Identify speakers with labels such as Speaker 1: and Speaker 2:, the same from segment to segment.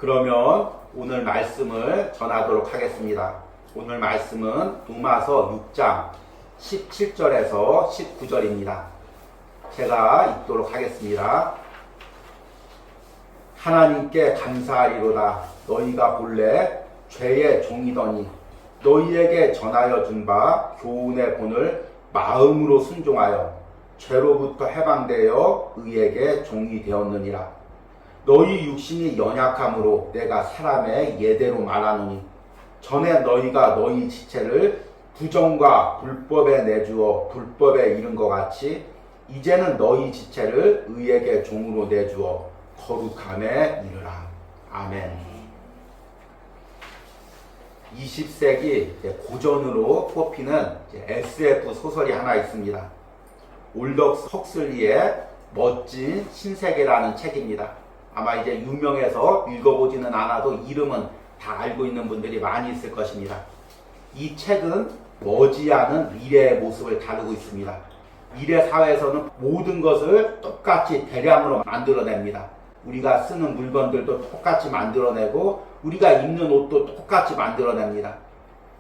Speaker 1: 그러면 오늘 말씀을 전하도록 하겠습니다. 오늘 말씀은 로마서 6장 17절에서 19절입니다. 제가 읽도록 하겠습니다. 하나님께 감사하리로다. 너희가 본래 죄의 종이더니 너희에게 전하여 준 바 교훈의 본을 마음으로 순종하여 죄로부터 해방되어 의에게 종이 되었느니라. 너희 육신이 연약함으로 내가 사람의 예대로 말하노니 전에 너희가 너희 지체를 부정과 불법에 내주어 불법에 이른 것 같이 이제는 너희 지체를 의에게 종으로 내주어 거룩함에 이르라. 아멘. 20세기 고전으로 뽑히는 SF 소설이 하나 있습니다. 올덕스 헉슬리의 멋진 신세계라는 책입니다. 아마 이제 유명해서 읽어보지는 않아도 이름은 다 알고 있는 분들이 많이 있을 것입니다. 이 책은 머지않은 미래의 모습을 다루고 있습니다. 미래 사회에서는 모든 것을 똑같이 대량으로 만들어냅니다. 우리가 쓰는 물건들도 똑같이 만들어내고 우리가 입는 옷도 똑같이 만들어냅니다.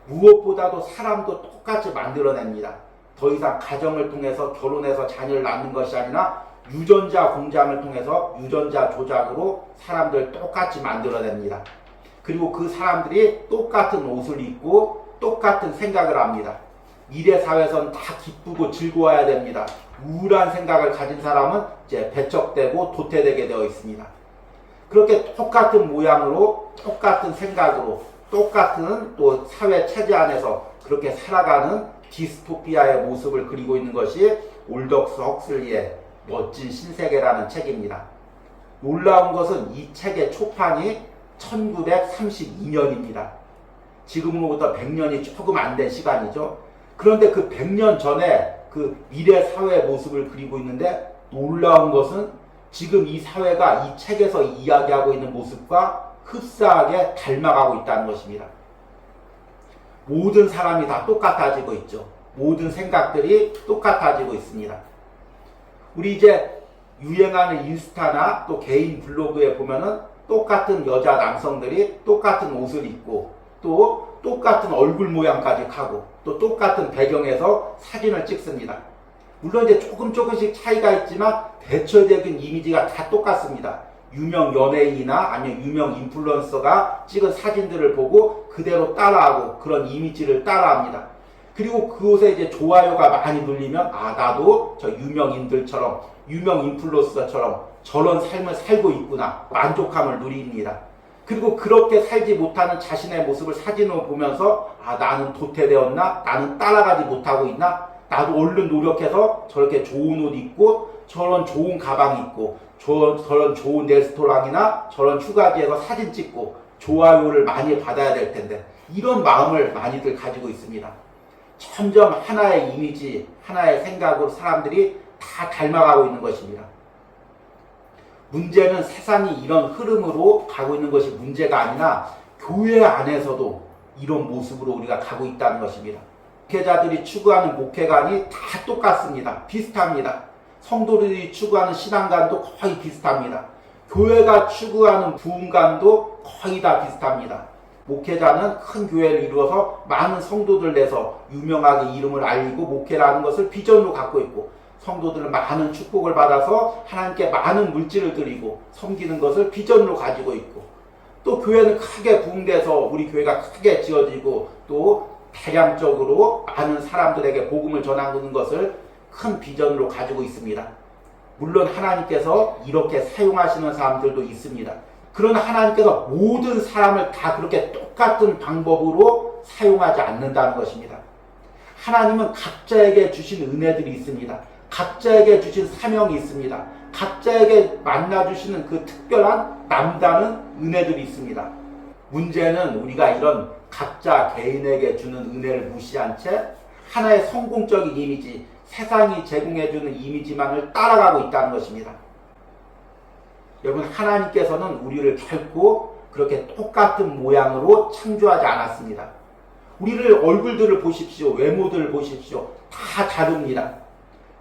Speaker 1: 무엇보다도 사람도 똑같이 만들어냅니다. 더 이상 가정을 통해서 결혼해서 자녀를 낳는 것이 아니라 유전자 공장을 통해서 유전자 조작으로 사람들 똑같이 만들어냅니다. 그리고 그 사람들이 똑같은 옷을 입고 똑같은 생각을 합니다. 미래 사회에서는 다 기쁘고 즐거워야 됩니다. 우울한 생각을 가진 사람은 이제 배척되고 도태되게 되어 있습니다. 그렇게 똑같은 모양으로 똑같은 생각으로 똑같은 또 사회 체제 안에서 그렇게 살아가는 디스토피아의 모습을 그리고 있는 것이 올덕스 헉슬리의 멋진 신세계라는 책입니다. 놀라운 것은 이 책의 초판이 1932년입니다. 지금으로부터 100년이 조금 안 된 시간이죠. 그런데 그 100년 전에 그 미래 사회의 모습을 그리고 있는데 놀라운 것은 지금 이 사회가 이 책에서 이야기하고 있는 모습과 흡사하게 닮아가고 있다는 것입니다. 모든 사람이 다 똑같아지고 있죠. 모든 생각들이 똑같아지고 있습니다. 우리 이제 유행하는 인스타나 또 개인 블로그에 보면은 똑같은 여자 남성들이 똑같은 옷을 입고 또 똑같은 얼굴 모양까지 하고 또 똑같은 배경에서 사진을 찍습니다. 물론 이제 조금씩 차이가 있지만 대체적인 이미지가 다 똑같습니다. 유명 연예인이나 아니면 유명 인플루언서가 찍은 사진들을 보고 그대로 따라하고 그런 이미지를 따라합니다. 그리고 그 옷에 이제 좋아요가 많이 눌리면 나도 저 유명인들처럼 유명 인플루언서처럼 저런 삶을 살고 있구나 만족감을 누립니다. 그리고 그렇게 살지 못하는 자신의 모습을 사진으로 보면서 나는 도태되었나? 나는 따라가지 못하고 있나? 나도 얼른 노력해서 저렇게 좋은 옷 입고 저런 좋은 가방 입고 저런 좋은 레스토랑이나 저런 휴가지에서 사진 찍고 좋아요를 많이 받아야 될 텐데 이런 마음을 많이들 가지고 있습니다. 점점 하나의 이미지, 하나의 생각으로 사람들이 다 닮아가고 있는 것입니다. 문제는 세상이 이런 흐름으로 가고 있는 것이 문제가 아니라 교회 안에서도 이런 모습으로 우리가 가고 있다는 것입니다. 목회자들이 추구하는 목회관이 다 똑같습니다. 비슷합니다. 성도들이 추구하는 신앙관도 거의 비슷합니다. 교회가 추구하는 부흥관도 거의 다 비슷합니다. 목회자는 큰 교회를 이루어서 많은 성도들 내서 유명하게 이름을 알리고 목회라는 것을 비전으로 갖고 있고 성도들은 많은 축복을 받아서 하나님께 많은 물질을 드리고 섬기는 것을 비전으로 가지고 있고 또 교회는 크게 부흥돼서 우리 교회가 크게 지어지고 또 대량적으로 많은 사람들에게 복음을 전하는 것을 큰 비전으로 가지고 있습니다. 물론 하나님께서 이렇게 사용하시는 사람들도 있습니다. 그러나 하나님께서 모든 사람을 다 그렇게 똑같은 방법으로 사용하지 않는다는 것입니다. 하나님은 각자에게 주신 은혜들이 있습니다. 각자에게 주신 사명이 있습니다. 각자에게 만나주시는 그 특별한 남다른 은혜들이 있습니다. 문제는 우리가 이런 각자 개인에게 주는 은혜를 무시한 채 하나의 성공적인 이미지, 세상이 제공해주는 이미지만을 따라가고 있다는 것입니다. 여러분, 하나님께서는 우리를 결코 그렇게 똑같은 모양으로 창조하지 않았습니다. 우리를 얼굴들을 보십시오. 외모들을 보십시오. 다 다릅니다.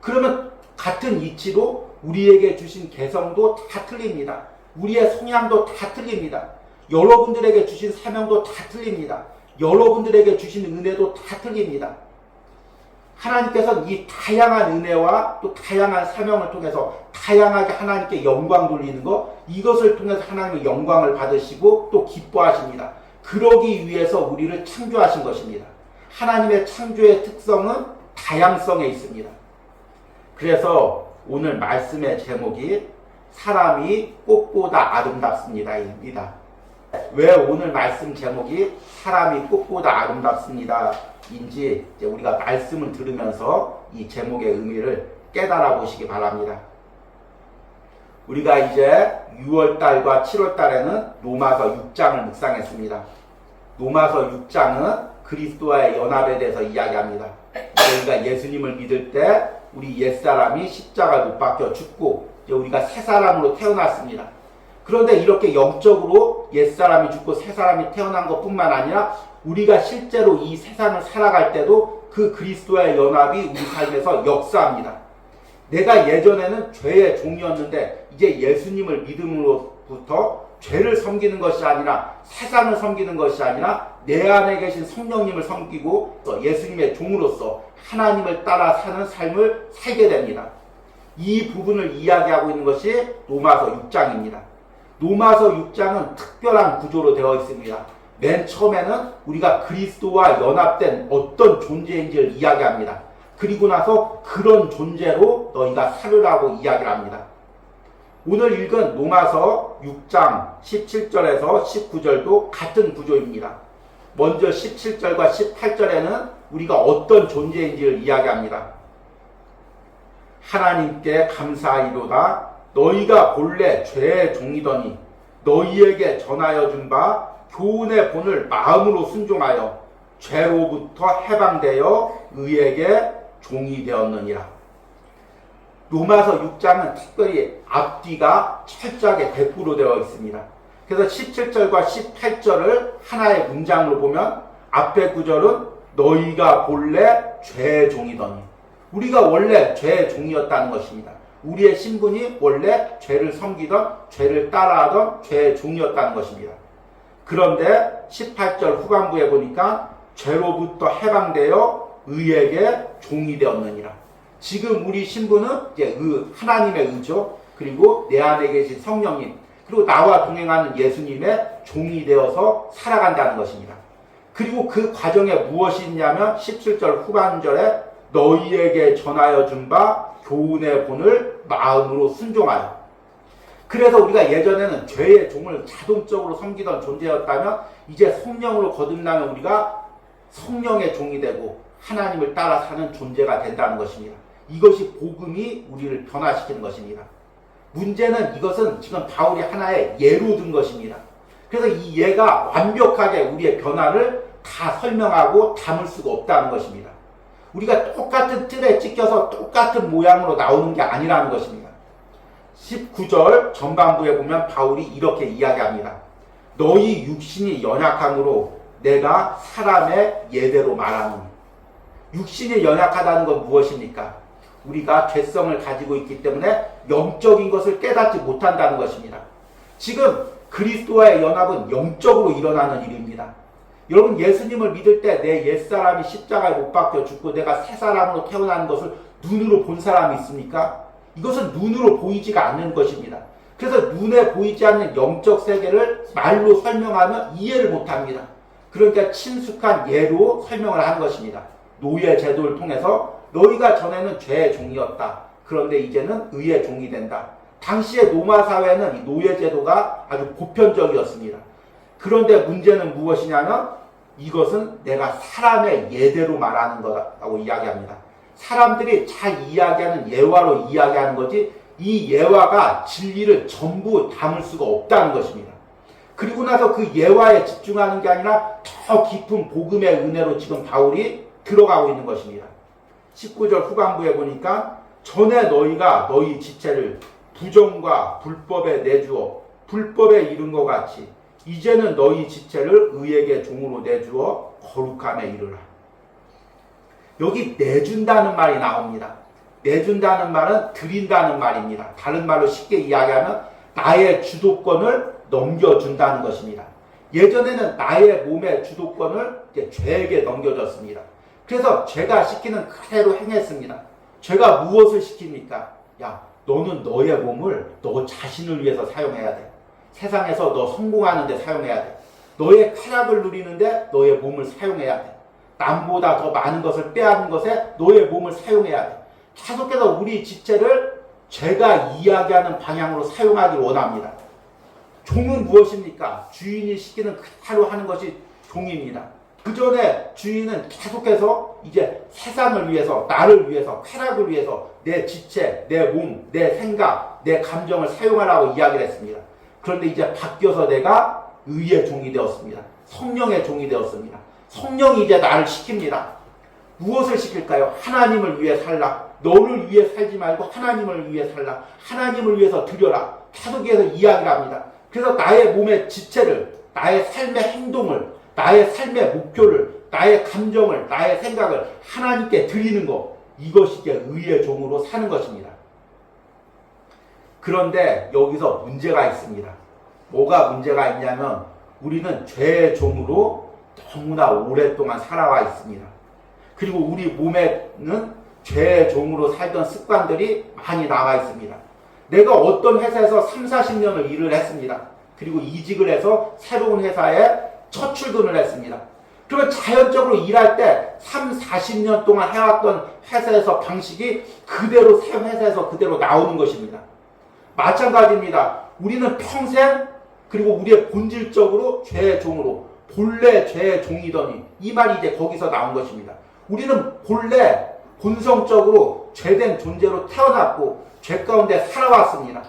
Speaker 1: 그러면 같은 이치로 우리에게 주신 개성도 다 틀립니다. 우리의 성향도 다 틀립니다. 여러분들에게 주신 사명도 다 틀립니다. 여러분들에게 주신 은혜도 다 틀립니다. 하나님께서는 이 다양한 은혜와 또 다양한 사명을 통해서 다양하게 하나님께 영광 돌리는 것, 이것을 통해서 하나님의 영광을 받으시고 또 기뻐하십니다. 그러기 위해서 우리를 창조하신 것입니다. 하나님의 창조의 특성은 다양성에 있습니다. 그래서 오늘 말씀의 제목이 사람이 꽃보다 아름답습니다 입니다. 왜 오늘 말씀 제목이 사람이 꽃보다 아름답습니다 인지 우리가 말씀을 들으면서 이 제목의 의미를 깨달아 보시기 바랍니다. 우리가 이제 6월달과 7월달에는 로마서 6장을 묵상했습니다. 로마서 6장은 그리스도와의 연합에 대해서 이야기합니다. 우리가 예수님을 믿을 때 우리 옛사람이 십자가 못 박혀 죽고 우리가 새 사람으로 태어났습니다. 그런데 이렇게 영적으로 옛사람이 죽고 새 사람이 태어난 것뿐만 아니라 우리가 실제로 이 세상을 살아갈 때도 그 그리스도와의 연합이 우리 삶에서 역사합니다. 내가 예전에는 죄의 종이었는데 이제 예수님을 믿음으로부터 죄를 섬기는 것이 아니라 세상을 섬기는 것이 아니라 내 안에 계신 성령님을 섬기고 예수님의 종으로서 하나님을 따라 사는 삶을 살게 됩니다. 이 부분을 이야기하고 있는 것이 로마서 6장입니다. 로마서 6장은 특별한 구조로 되어 있습니다. 맨 처음에는 우리가 그리스도와 연합된 어떤 존재인지를 이야기합니다. 그리고 나서 그런 존재로 너희가 살으라고 이야기를 합니다. 오늘 읽은 로마서 6장 17절에서 19절도 같은 구조입니다. 먼저 17절과 18절에는 우리가 어떤 존재인지를 이야기합니다. 하나님께 감사하리로다. 너희가 본래 죄의 종이더니 너희에게 전하여 준 바 교훈의 본을 마음으로 순종하여 죄로부터 해방되어 의에게 종이 되었느니라. 로마서 6장은 특별히 앞뒤가 철저하게 대꾸로 되어 있습니다. 그래서 17절과 18절을 하나의 문장으로 보면 앞에 구절은 너희가 본래 죄의 종이더니, 우리가 원래 죄의 종이었다는 것입니다. 우리의 신분이 원래 죄를 섬기던, 죄를 따라하던 죄의 종이었다는 것입니다. 그런데 18절 후반부에 보니까 죄로부터 해방되어 의에게 종이 되었느니라. 지금 우리 신분은 이제 하나님의 의죠. 그리고 내 안에 계신 성령님, 그리고 나와 동행하는 예수님의 종이 되어서 살아간다는 것입니다. 그리고 그 과정에 무엇이 있냐면 17절 후반절에 너희에게 전하여 준 바 교훈의 본을 마음으로 순종하여. 그래서 우리가 예전에는 죄의 종을 자동적으로 섬기던 존재였다면 이제 성령으로 거듭나면 우리가 성령의 종이 되고 하나님을 따라 사는 존재가 된다는 것입니다. 이것이 복음이 우리를 변화시키는 것입니다. 문제는 이것은 지금 바울이 하나의 예로 든 것입니다. 그래서 이 예가 완벽하게 우리의 변화를 다 설명하고 담을 수가 없다는 것입니다. 우리가 똑같은 틀에 찍혀서 똑같은 모양으로 나오는 게 아니라는 것입니다. 19절 전반부에 보면 바울이 이렇게 이야기합니다. 너희 육신이 연약함으로 내가 사람의 예대로 말하노니. 육신이 연약하다는 건 무엇입니까? 우리가 죄성을 가지고 있기 때문에 영적인 것을 깨닫지 못한다는 것입니다. 지금 그리스도와의 연합은 영적으로 일어나는 일입니다. 여러분, 예수님을 믿을 때 내 옛사람이 십자가에 못 박혀 죽고 내가 새 사람으로 태어나는 것을 눈으로 본 사람이 있습니까? 이것은 눈으로 보이지가 않는 것입니다. 그래서 눈에 보이지 않는 영적 세계를 말로 설명하면 이해를 못합니다. 그러니까 친숙한 예로 설명을 하는 것입니다. 노예 제도를 통해서 너희가 전에는 죄의 종이었다. 그런데 이제는 의의 종이 된다. 당시의 로마 사회는 이 노예 제도가 아주 보편적이었습니다. 그런데 문제는 무엇이냐면 이것은 내가 사람의 예대로 말하는 거라고 이야기합니다. 사람들이 잘 이야기하는 예화로 이야기하는 거지 이 예화가 진리를 전부 담을 수가 없다는 것입니다. 그리고 나서 그 예화에 집중하는 게 아니라 더 깊은 복음의 은혜로 지금 바울이 들어가고 있는 것입니다. 19절 후반부에 보니까 전에 너희가 너희 지체를 부정과 불법에 내주어 불법에 이른 것 같이 이제는 너희 지체를 의에게 종으로 내주어 거룩함에 이르라. 여기 내준다는 말이 나옵니다. 내준다는 말은 드린다는 말입니다. 다른 말로 쉽게 이야기하면 나의 주도권을 넘겨준다는 것입니다. 예전에는 나의 몸의 주도권을 이제 죄에게 넘겨줬습니다. 그래서 죄가 시키는 그대로 행했습니다. 죄가 무엇을 시킵니까? 야, 너는 너의 몸을 너 자신을 위해서 사용해야 돼. 세상에서 너 성공하는 데 사용해야 돼. 너의 쾌락을 누리는데 너의 몸을 사용해야 돼. 남보다 더 많은 것을 빼앗는 것에 너의 몸을 사용해야 돼. 계속해서 우리 지체를 죄가 이야기하는 방향으로 사용하기 원합니다. 종은 무엇입니까? 주인이 시키는 그대로 하는 것이 종입니다. 그 전에 주인은 계속해서 이제 세상을 위해서, 나를 위해서, 쾌락을 위해서 내 지체, 내 몸, 내 생각, 내 감정을 사용하라고 이야기를 했습니다. 그런데 이제 바뀌어서 내가 의의 종이 되었습니다. 성령의 종이 되었습니다. 성령이 이제 나를 시킵니다. 무엇을 시킬까요? 하나님을 위해 살라. 너를 위해 살지 말고 하나님을 위해 살라. 하나님을 위해서 드려라. 계속해서 이야기를 합니다. 그래서 나의 몸의 지체를, 나의 삶의 행동을, 나의 삶의 목표를, 나의 감정을, 나의 생각을 하나님께 드리는 것, 이것이 이제 의의 종으로 사는 것입니다. 그런데 여기서 문제가 있습니다. 뭐가 문제가 있냐면 우리는 죄의 종으로 너무나 오랫동안 살아와 있습니다. 그리고 우리 몸에는 죄의 종으로 살던 습관들이 많이 나와 있습니다. 내가 어떤 회사에서 30-40년을 일을 했습니다. 그리고 이직을 해서 새로운 회사에 첫 출근을 했습니다. 그러면 자연적으로 일할 때 30-40년 동안 해왔던 회사에서 방식이 그대로 새 회사에서 그대로 나오는 것입니다. 마찬가지입니다. 우리는 평생 그리고 우리의 본질적으로 죄의 종으로 본래 죄의 종이더니 이 말이 이제 거기서 나온 것입니다. 우리는 본래 본성적으로 죄된 존재로 태어났고 죄 가운데 살아왔습니다.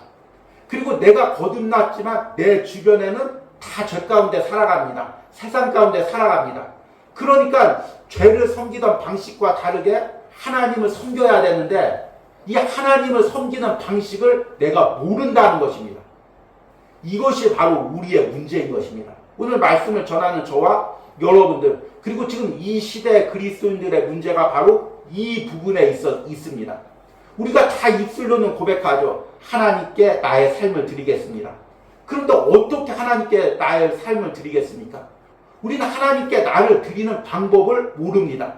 Speaker 1: 그리고 내가 거듭났지만 내 주변에는 다 죄 가운데 살아갑니다. 세상 가운데 살아갑니다. 그러니까 죄를 섬기던 방식과 다르게 하나님을 섬겨야 되는데 이 하나님을 섬기는 방식을 내가 모른다는 것입니다. 이것이 바로 우리의 문제인 것입니다. 오늘 말씀을 전하는 저와 여러분들, 그리고 지금 이 시대 그리스도인들의 문제가 바로 이 부분에 있습니다. 우리가 다 입술로는 고백하죠. 하나님께 나의 삶을 드리겠습니다. 그런데 어떻게 하나님께 나의 삶을 드리겠습니까? 우리는 하나님께 나를 드리는 방법을 모릅니다.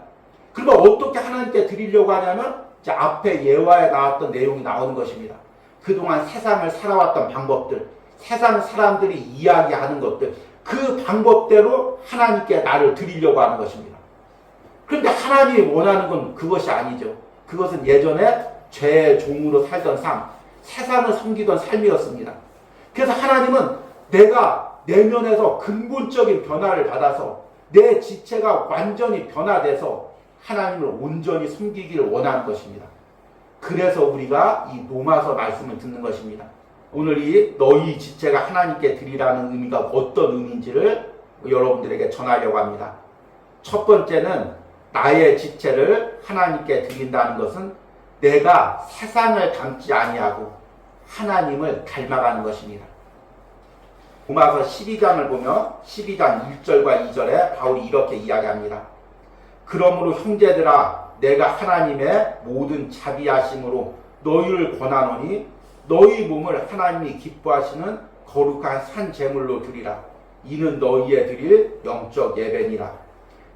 Speaker 1: 그러면 어떻게 하나님께 드리려고 하냐면 이제 앞에 예화에 나왔던 내용이 나오는 것입니다. 그동안 세상을 살아왔던 방법들, 세상 사람들이 이야기하는 것들, 그 방법대로 하나님께 나를 드리려고 하는 것입니다. 그런데 하나님이 원하는 건 그것이 아니죠. 그것은 예전에 죄의 종으로 살던 삶, 세상을 섬기던 삶이었습니다. 그래서 하나님은 내가 내면에서 근본적인 변화를 받아서 내 지체가 완전히 변화돼서 하나님을 온전히 섬기기를 원하는 것입니다. 그래서 우리가 이 로마서 말씀을 듣는 것입니다. 오늘 이 너희 지체가 하나님께 드리라는 의미가 어떤 의미인지를 여러분들에게 전하려고 합니다. 첫 번째는 나의 지체를 하나님께 드린다는 것은 내가 세상을 닮지 아니하고 하나님을 닮아가는 것입니다. 로마서 12장을 보면 12장 1절과 2절에 바울이 이렇게 이야기합니다. 그러므로 형제들아 내가 하나님의 모든 자비하심으로 너희를 권하노니 너희 몸을 하나님이 기뻐하시는 거룩한 산 제물로 드리라. 이는 너희의 드릴 영적 예배니라.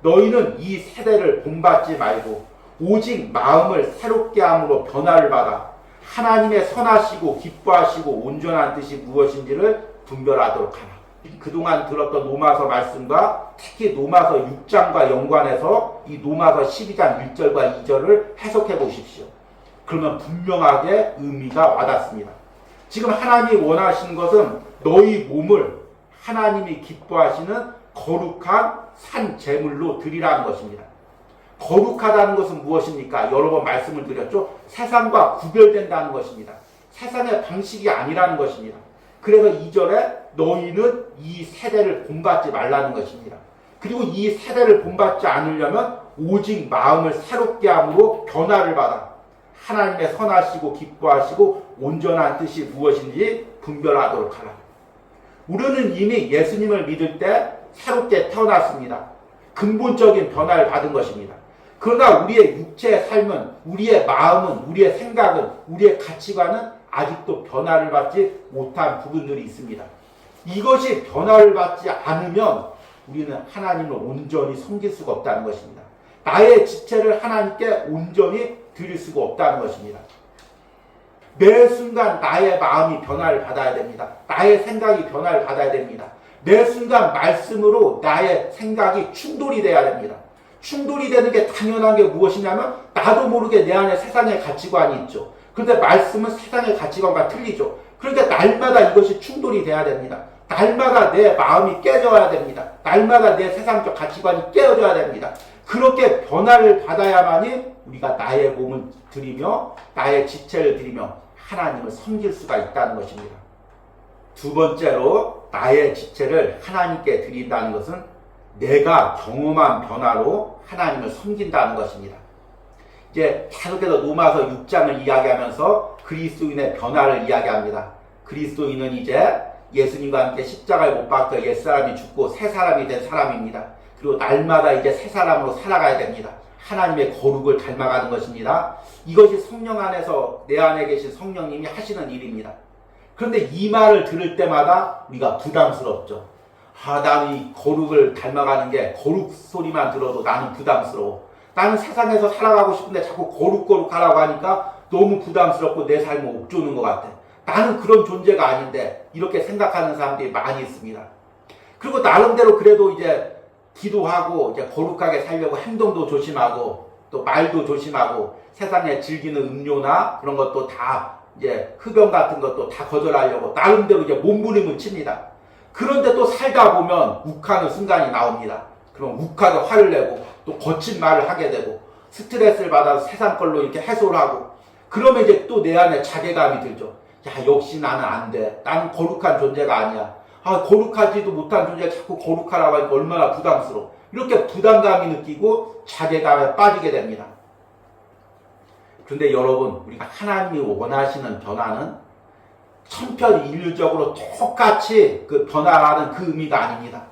Speaker 1: 너희는 이 세대를 본받지 말고 오직 마음을 새롭게 함으로 변화를 받아 하나님의 선하시고 기뻐하시고 온전한 뜻이 무엇인지를 분별하도록 하라. 그동안 들었던 로마서 말씀과 특히 로마서 6장과 연관해서 이 로마서 12장 1절과 2절을 해석해 보십시오. 그러면 분명하게 의미가 와닿습니다. 지금 하나님이 원하시는 것은 너희 몸을 하나님이 기뻐하시는 거룩한 산 제물로 드리라는 것입니다. 거룩하다는 것은 무엇입니까? 여러 번 말씀을 드렸죠. 세상과 구별된다는 것입니다. 세상의 방식이 아니라는 것입니다. 그래서 2절에 너희는 이 세대를 본받지 말라는 것입니다. 그리고 이 세대를 본받지 않으려면 오직 마음을 새롭게 함으로 변화를 받아 하나님의 선하시고 기뻐하시고 온전한 뜻이 무엇인지 분별하도록 하라. 우리는 이미 예수님을 믿을 때 새롭게 태어났습니다. 근본적인 변화를 받은 것입니다. 그러나 우리의 육체의 삶은, 우리의 마음은, 우리의 생각은, 우리의 가치관은 아직도 변화를 받지 못한 부분들이 있습니다. 이것이 변화를 받지 않으면 우리는 하나님을 온전히 섬길 수가 없다는 것입니다. 나의 지체를 하나님께 온전히 드릴 수가 없다는 것입니다. 매 순간 나의 마음이 변화를 받아야 됩니다. 나의 생각이 변화를 받아야 됩니다. 매 순간 말씀으로 나의 생각이 충돌이 돼야 됩니다. 충돌이 되는 게 당연한 게 무엇이냐면 나도 모르게 내 안에 세상의 가치관이 있죠. 그런데 말씀은 세상의 가치관과 틀리죠. 그러니까 날마다 이것이 충돌이 돼야 됩니다. 날마다 내 마음이 깨져야 됩니다. 날마다 내 세상적 가치관이 깨어져야 됩니다. 그렇게 변화를 받아야만이 우리가 나의 몸을 드리며 나의 지체를 드리며 하나님을 섬길 수가 있다는 것입니다. 두 번째로 나의 지체를 하나님께 드린다는 것은 내가 경험한 변화로 하나님을 섬긴다는 것입니다. 이제 계속해서 로마서 6장을 이야기하면서 그리스도인의 변화를 이야기합니다. 그리스도인은 이제 예수님과 함께 십자가에 못 박혀 옛사람이 죽고 새 사람이 된 사람입니다. 그리고 날마다 이제 새 사람으로 살아가야 됩니다. 하나님의 거룩을 닮아가는 것입니다. 이것이 성령 안에서 내 안에 계신 성령님이 하시는 일입니다. 그런데 이 말을 들을 때마다 우리가 부담스럽죠. 나는 이 거룩을 닮아가는 게 거룩 소리만 들어도 나는 부담스러워. 나는 세상에서 살아가고 싶은데 자꾸 거룩하라고 하니까 너무 부담스럽고 내 삶을 옥조는 것 같아. 나는 그런 존재가 아닌데 이렇게 생각하는 사람들이 많이 있습니다. 그리고 나름대로 그래도 이제 기도하고 이제 거룩하게 살려고 행동도 조심하고 또 말도 조심하고 세상에 즐기는 음료나 그런 것도 다 이제 흡연 같은 것도 다 거절하려고 나름대로 이제 몸부림을 칩니다. 그런데 또 살다 보면 욱하는 순간이 나옵니다. 그럼 욱하게 화를 내고 또 거친 말을 하게 되고 스트레스를 받아서 세상 걸로 이렇게 해소를 하고 그러면 이제 또 내 안에 자괴감이 들죠. 야, 역시 나는 안 돼. 나는 거룩한 존재가 아니야. 거룩하지도 못한 존재가 자꾸 거룩하라고 하니까 얼마나 부담스러워. 이렇게 부담감이 느끼고 자괴감에 빠지게 됩니다. 그런데 여러분, 우리가 하나님이 원하시는 변화는 천편일률적으로 똑같이 그 변화라는 그 의미가 아닙니다.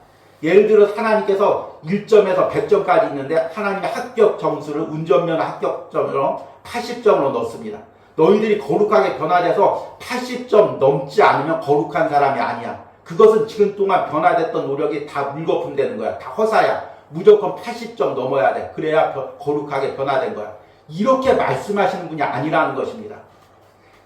Speaker 1: 예를 들어 하나님께서 1점에서 100점까지 있는데 하나님의 합격 점수를 운전면허 합격점으로 80점으로 넣습니다. 너희들이 거룩하게 변화돼서 80점 넘지 않으면 거룩한 사람이 아니야. 그것은 지금 동안 변화됐던 노력이 다 물거품되는 거야. 다 허사야. 무조건 80점 넘어야 돼. 그래야 거룩하게 변화된 거야. 이렇게 말씀하시는 분이 아니라는 것입니다.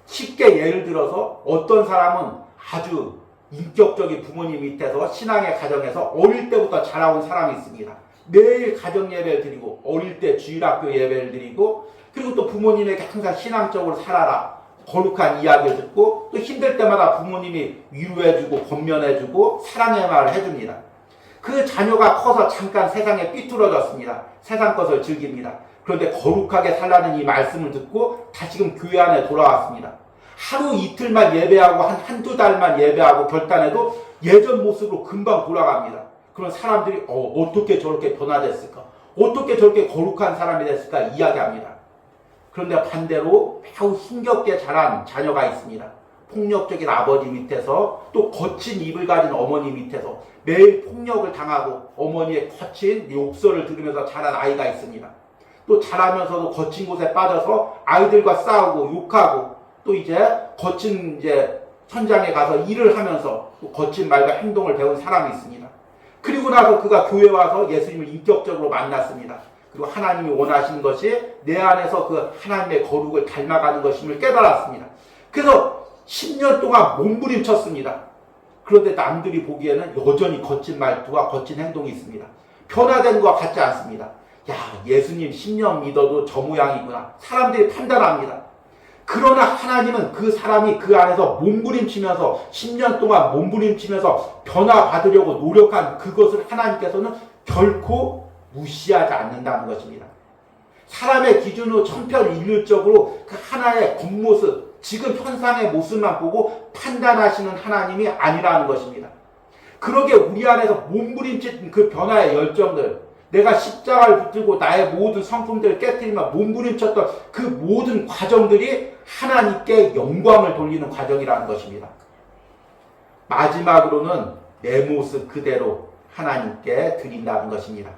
Speaker 1: 쉽게 예를 들어서 어떤 사람은 아주 인격적인 부모님 밑에서 신앙의 가정에서 어릴 때부터 자라온 사람이 있습니다. 매일 가정 예배를 드리고 어릴 때 주일학교 예배를 드리고 그리고 또 부모님에게 항상 신앙적으로 살아라 거룩한 이야기를 듣고 또 힘들 때마다 부모님이 위로해주고 권면해주고 사랑의 말을 해줍니다. 그 자녀가 커서 잠깐 세상에 삐뚤어졌습니다. 세상 것을 즐깁니다. 그런데 거룩하게 살라는 이 말씀을 듣고 다시금 교회 안에 돌아왔습니다. 하루 이틀만 예배하고 한두 달만 예배하고 결단해도 예전 모습으로 금방 돌아갑니다. 그런 사람들이 어떻게 저렇게 변화됐을까? 어떻게 저렇게 거룩한 사람이 됐을까? 이야기합니다. 그런데 반대로 매우 힘겹게 자란 자녀가 있습니다. 폭력적인 아버지 밑에서 또 거친 입을 가진 어머니 밑에서 매일 폭력을 당하고 어머니의 거친 욕설을 들으면서 자란 아이가 있습니다. 또 자라면서도 거친 곳에 빠져서 아이들과 싸우고 욕하고 또 이제 거친 이제 현장에 가서 일을 하면서 또 거친 말과 행동을 배운 사람이 있습니다. 그리고 나서 그가 교회 와서 예수님을 인격적으로 만났습니다. 그리고 하나님이 원하시는 것이 내 안에서 그 하나님의 거룩을 닮아가는 것임을 깨달았습니다. 그래서 10년 동안 몸부림쳤습니다. 그런데 남들이 보기에는 여전히 거친 말투와 거친 행동이 있습니다. 변화된 것과 같지 않습니다. 야, 예수님 10년 믿어도 저 모양이구나. 사람들이 판단합니다. 그러나 하나님은 그 사람이 그 안에서 몸부림치면서 10년 동안 몸부림치면서 변화받으려고 노력한 그것을 하나님께서는 결코 무시하지 않는다는 것입니다. 사람의 기준으로 천편일률적으로 그 하나의 겉모습, 지금 현상의 모습만 보고 판단하시는 하나님이 아니라는 것입니다. 그러게 우리 안에서 몸부림친 그 변화의 열정들, 내가 십자가를 붙들고 나의 모든 성품들을 깨뜨리며 몸부림쳤던 그 모든 과정들이 하나님께 영광을 돌리는 과정이라는 것입니다. 마지막으로는 내 모습 그대로 하나님께 드린다는 것입니다.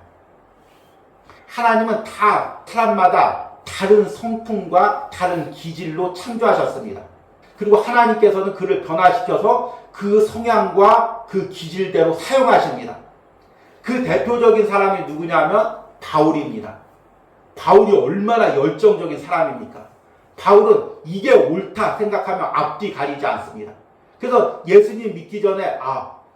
Speaker 1: 하나님은 다 사람마다 다른 성품과 다른 기질로 창조하셨습니다. 그리고 하나님께서는 그를 변화시켜서 그 성향과 그 기질대로 사용하십니다. 그 대표적인 사람이 누구냐면 바울입니다. 바울이 얼마나 열정적인 사람입니까? 바울은 이게 옳다 생각하면 앞뒤 가리지 않습니다. 그래서 예수님 믿기 전에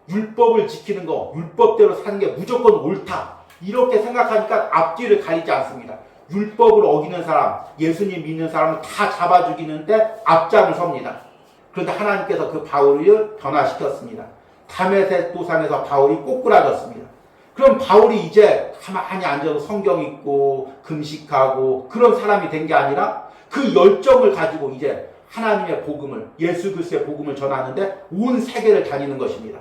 Speaker 1: 율법을 지키는 거, 율법대로 사는 게 무조건 옳다 이렇게 생각하니까 앞뒤를 가리지 않습니다. 율법을 어기는 사람, 예수님 믿는 사람을 다 잡아 죽이는데 앞장을 섭니다. 그런데 하나님께서 그 바울을 변화시켰습니다. 다메섹 도상에서 바울이 꼬꾸라졌습니다. 그럼 바울이 이제 가만히 앉아서 성경 읽고 금식하고 그런 사람이 된 게 아니라 그 열정을 가지고 이제 하나님의 복음을, 예수 그리스도의 복음을 전하는데 온 세계를 다니는 것입니다.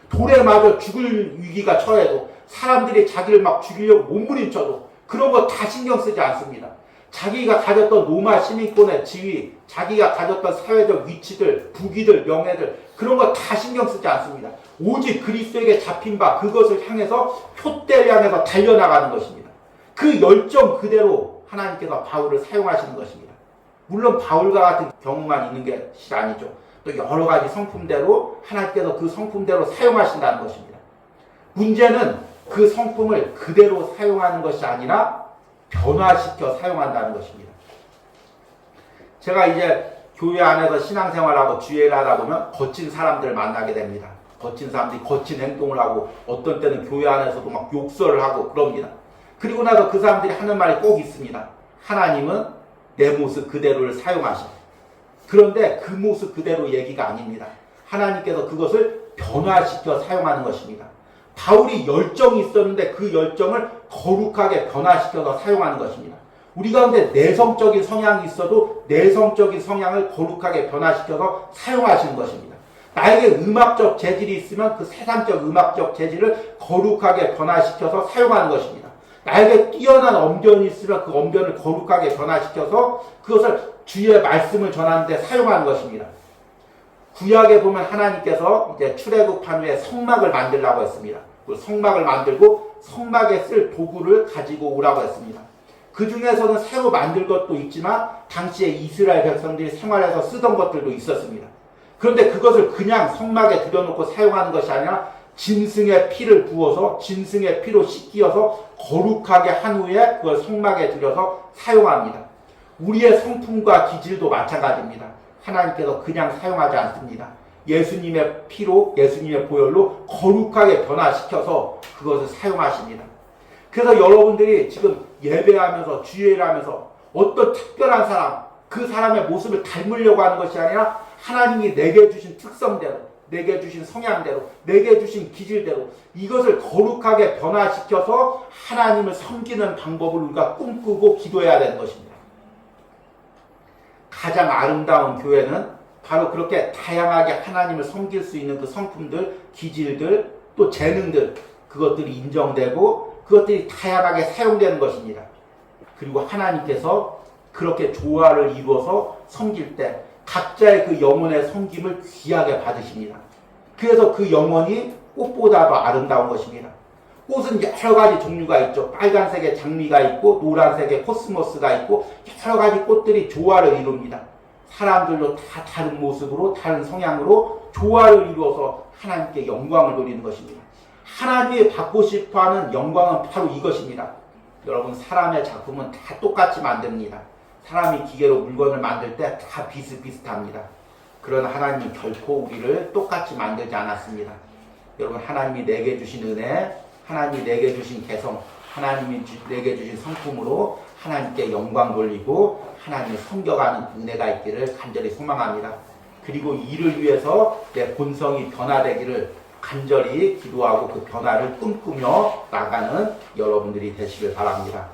Speaker 1: 돌에 맞아 죽을 위기가 처해도 사람들이 자기를 막 죽이려고 몸부림쳐도 그런 거 다 신경 쓰지 않습니다. 자기가 가졌던 로마 시민권의 지위, 자기가 가졌던 사회적 위치들, 부귀들, 명예들 그런 거 다 신경 쓰지 않습니다. 오직 그리스도에게 잡힌 바 그것을 향해서 표대를 향해서 달려나가는 것입니다. 그 열정 그대로 하나님께서 바울을 사용하시는 것입니다. 물론 바울과 같은 경우만 있는 것이 아니죠. 또 여러 가지 성품대로 하나님께서 그 성품대로 사용하신다는 것입니다. 문제는 그 성품을 그대로 사용하는 것이 아니라 변화시켜 사용한다는 것입니다. 제가 이제 교회 안에서 신앙생활하고 주일을 하다 보면 거친 사람들을 만나게 됩니다. 거친 사람들이 거친 행동을 하고 어떤 때는 교회 안에서도 막 욕설을 하고 그럽니다. 그리고 나서 그 사람들이 하는 말이 꼭 있습니다. 하나님은 내 모습 그대로를 사용하셔. 그런데 그 모습 그대로 얘기가 아닙니다. 하나님께서 그것을 변화시켜 사용하는 것입니다. 바울이 열정이 있었는데 그 열정을 거룩하게 변화시켜서 사용하는 것입니다. 우리 가운데 내성적인 성향이 있어도 내성적인 성향을 거룩하게 변화시켜서 사용하시는 것입니다. 나에게 음악적 재질이 있으면 그 세상적 음악적 재질을 거룩하게 변화시켜서 사용하는 것입니다. 나에게 뛰어난 언변이 있으면 그 언변을 거룩하게 변화시켜서 그것을 주의 말씀을 전하는 데 사용하는 것입니다. 구약에 보면 하나님께서 이제 출애굽한 후에 성막을 만들라고 했습니다. 그 성막을 만들고 성막에 쓸 도구를 가지고 오라고 했습니다. 그 중에서는 새로 만들 것도 있지만 당시에 이스라엘 백성들이 생활해서 쓰던 것들도 있었습니다. 그런데 그것을 그냥 성막에 들여놓고 사용하는 것이 아니라 짐승의 피를 부어서 짐승의 피로 씻기어서 거룩하게 한 후에 그걸 성막에 들여서 사용합니다. 우리의 성품과 기질도 마찬가지입니다. 하나님께서 그냥 사용하지 않습니다. 예수님의 피로, 예수님의 보혈로 거룩하게 변화시켜서 그것을 사용하십니다. 그래서 여러분들이 지금 예배하면서 주일을 하면서 어떤 특별한 사람, 그 사람의 모습을 닮으려고 하는 것이 아니라 하나님이 내게 주신 특성대로, 내게 주신 성향대로, 내게 주신 기질대로 이것을 거룩하게 변화시켜서 하나님을 섬기는 방법을 우리가 꿈꾸고 기도해야 되는 것입니다. 가장 아름다운 교회는 바로 그렇게 다양하게 하나님을 섬길 수 있는 그 성품들, 기질들, 또 재능들 그것들이 인정되고 그것들이 다양하게 사용되는 것입니다. 그리고 하나님께서 그렇게 조화를 이루어서 섬길 때 각자의 그 영혼의 섬김을 귀하게 받으십니다. 그래서 그 영혼이 꽃보다 더 아름다운 것입니다. 꽃은 여러 가지 종류가 있죠. 빨간색의 장미가 있고 노란색의 코스모스가 있고 여러 가지 꽃들이 조화를 이룹니다. 사람들도 다 다른 모습으로 다른 성향으로 조화를 이루어서 하나님께 영광을 돌리는 것입니다. 하나님이 받고 싶어하는 영광은 바로 이것입니다. 여러분 사람의 작품은 다 똑같이 만듭니다. 사람이 기계로 물건을 만들 때 다 비슷비슷합니다. 그러나 하나님은 결코 우리를 똑같이 만들지 않았습니다. 여러분 하나님이 내게 주신 은혜, 하나님이 내게 주신 개성, 하나님이 내게 주신 성품으로 하나님께 영광 돌리고 하나님을 섬겨가는 은혜가 있기를 간절히 소망합니다. 그리고 이를 위해서 내 본성이 변화되기를 간절히 기도하고 그 변화를 꿈꾸며 나가는 여러분들이 되시길 바랍니다.